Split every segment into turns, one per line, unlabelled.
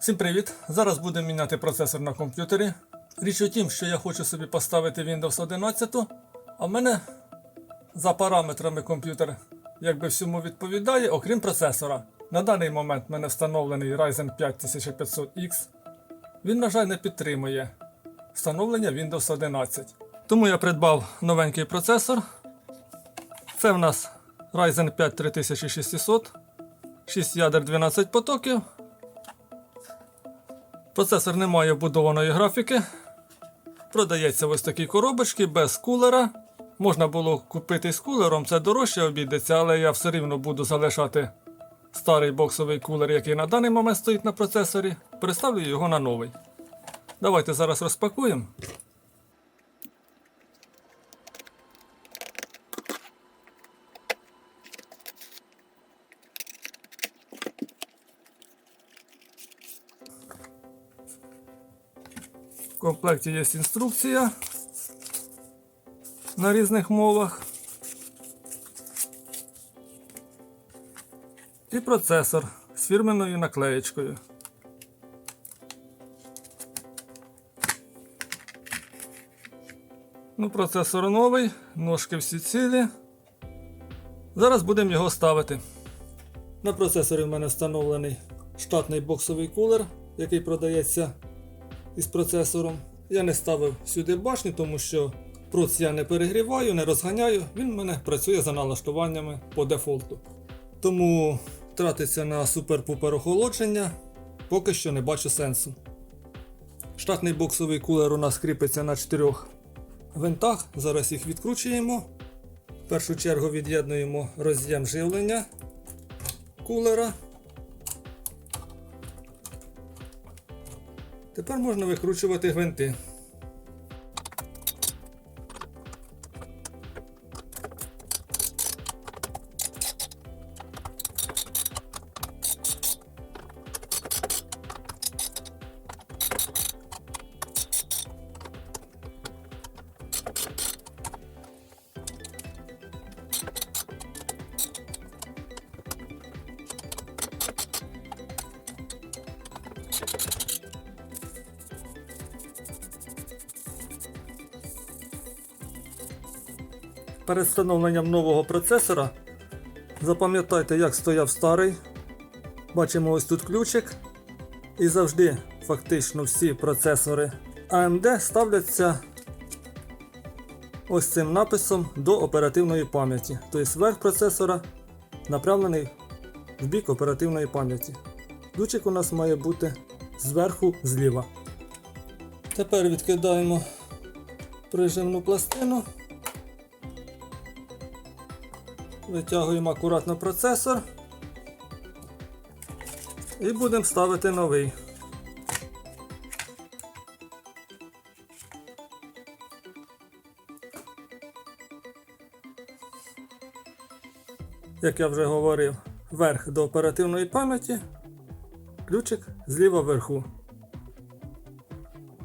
Всім привіт! Зараз будемо міняти процесор на комп'ютері. Річ у тім, що я хочу собі поставити Windows 11, а в мене за параметрами комп'ютер якби всьому відповідає, окрім процесора. На даний момент в мене встановлений Ryzen 5 1500X. Він, на жаль, не підтримує встановлення Windows 11. Тому я придбав новенький процесор. Це в нас Ryzen 5 3600, 6 ядер 12 потоків. Процесор не має вбудованої графіки. Продається ось такі коробочки без кулера. Можна було купити з кулером, це дорожче обійдеться, але я все рівно буду залишати старий боксовий кулер, який на даний момент стоїть на процесорі. Переставлю його на новий. Давайте зараз розпакуємо. В комплекті є інструкція на різних мовах. І процесор з фірменною наклеєчкою. Процесор новий, ножки всі цілі. Зараз будемо його ставити. На процесорі в мене встановлений штатний боксовий кулер, який продається із процесором. Я не ставив сюди башню, тому що проц я не перегріваю, не розганяю. Він в мене працює за налаштуваннями по дефолту. Тому тратиться на супер-пупер охолодження поки що не бачу сенсу. Штатний боксовий кулер у нас кріпиться на 4 гвинтах. Зараз їх відкручуємо. В першу чергу від'єднуємо роз'єм живлення кулера. Тепер можна викручувати гвинти. Перед встановленням нового процесора запам'ятайте, як стояв старий. Бачимо ось тут ключик. І завжди фактично всі процесори AMD ставляться ось цим написом до оперативної пам'яті. Тобто верх процесора направлений в бік оперативної пам'яті. Ключик у нас має бути зверху зліва. Тепер відкидаємо прижимну пластину. Витягуємо акуратно процесор і будемо ставити новий. Як я вже говорив, верх до оперативної пам'яті, ключик зліва вверху.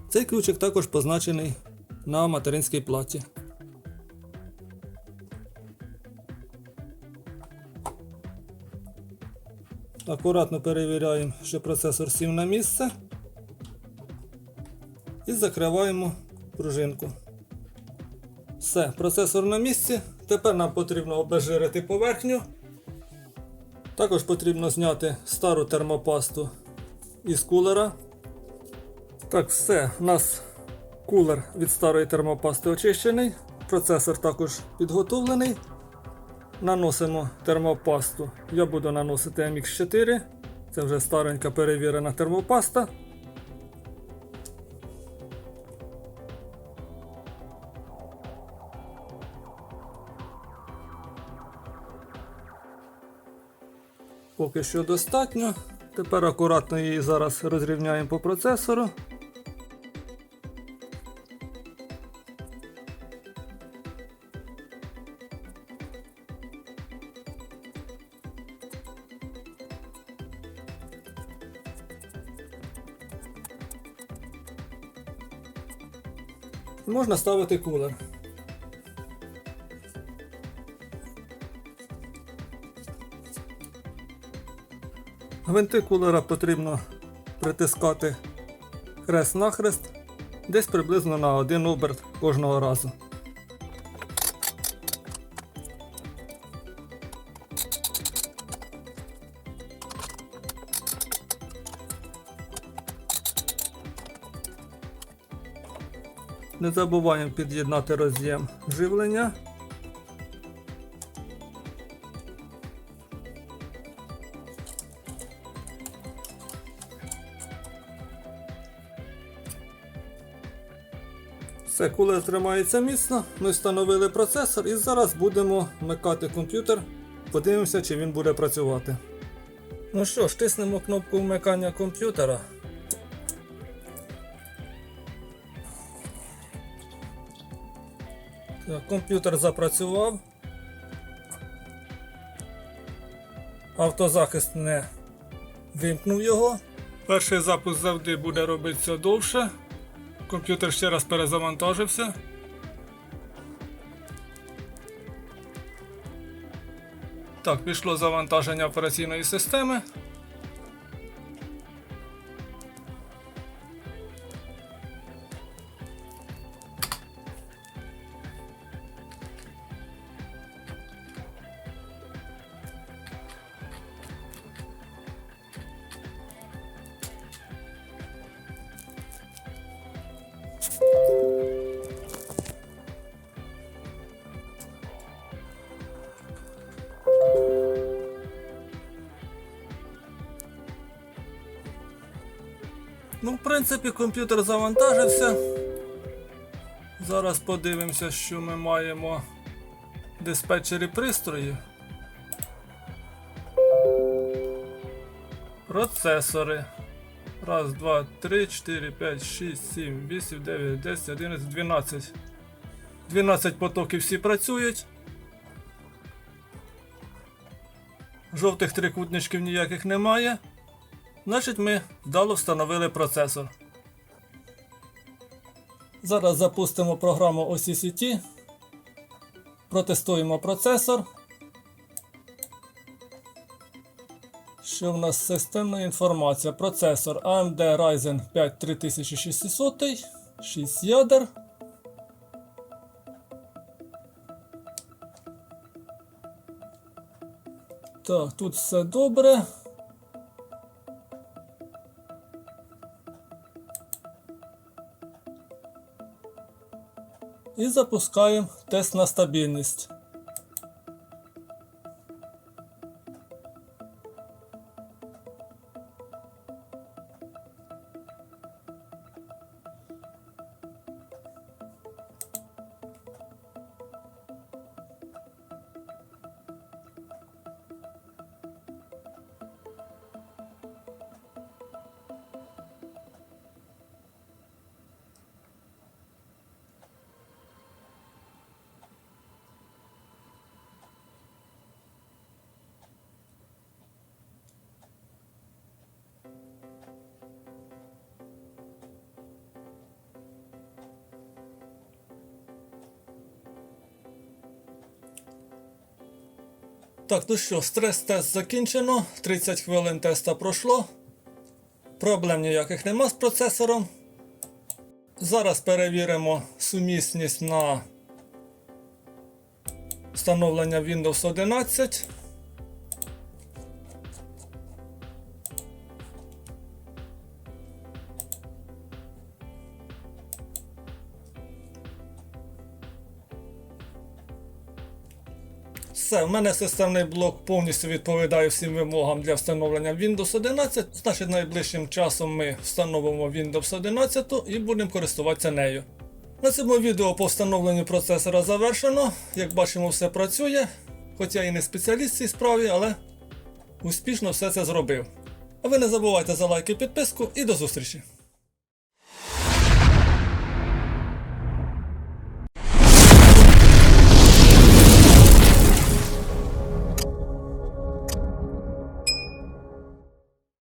Цей ключик також позначений на материнській платі. Акуратно перевіряємо, що процесор сів на місце. І закриваємо пружинку. Все, процесор на місці. Тепер нам потрібно обезжирити поверхню. Також потрібно зняти стару термопасту із кулера. Так, все, у нас кулер від старої термопасти очищений. Процесор також підготовлений. Наносимо термопасту. Я буду наносити MX4. Це вже старенька перевірена термопаста. Поки що достатньо. Тепер акуратно її зараз розрівняємо по процесору. Можна ставити кулер. Гвинти кулера потрібно притискати хрест-нахрест десь приблизно на 1 оберт кожного разу. Не забуваємо під'єднати роз'єм живлення. Все, кулер тримається міцно, ми встановили процесор і зараз будемо вмикати комп'ютер, подивимося, чи він буде працювати. Ну що ж, тиснемо кнопку вмикання комп'ютера. Так, комп'ютер запрацював. Автозахист не вимкнув його. Перший запуск завжди буде робитися довше. Комп'ютер ще раз перезавантажився. Так, пішло завантаження операційної системи. Ну, в принципі, комп'ютер завантажився. Зараз подивимося, що ми маємо в диспетчері пристроїв. Процесори. 1, 2, 3, 4, 5, 6, 7, 8, 9, 10, 11, 12. 12 потоків всі працюють. Жовтих трикутничків ніяких немає. Значить, ми вдало встановили процесор. Зараз запустимо програму OCCT. Протестуємо процесор. Що в нас системна інформація? Процесор AMD Ryzen 5 3600, 6 ядер. Так, тут все добре. І запускаємо тест на стабільність. Так, ну що, стрес-тест закінчено, 30 хвилин теста пройшло. Проблем ніяких нема з процесором. Зараз перевіримо сумісність на встановлення Windows 11. Все, в мене системний блок повністю відповідає всім вимогам для встановлення Windows 11. Значить, найближчим часом ми встановимо Windows 11 і будемо користуватися нею. На цьому відео по встановленню процесора завершено. Як бачимо, все працює. Хоча і не спеціаліст в цій справі, але успішно все це зробив. А ви не забувайте за лайк і підписку і до зустрічі!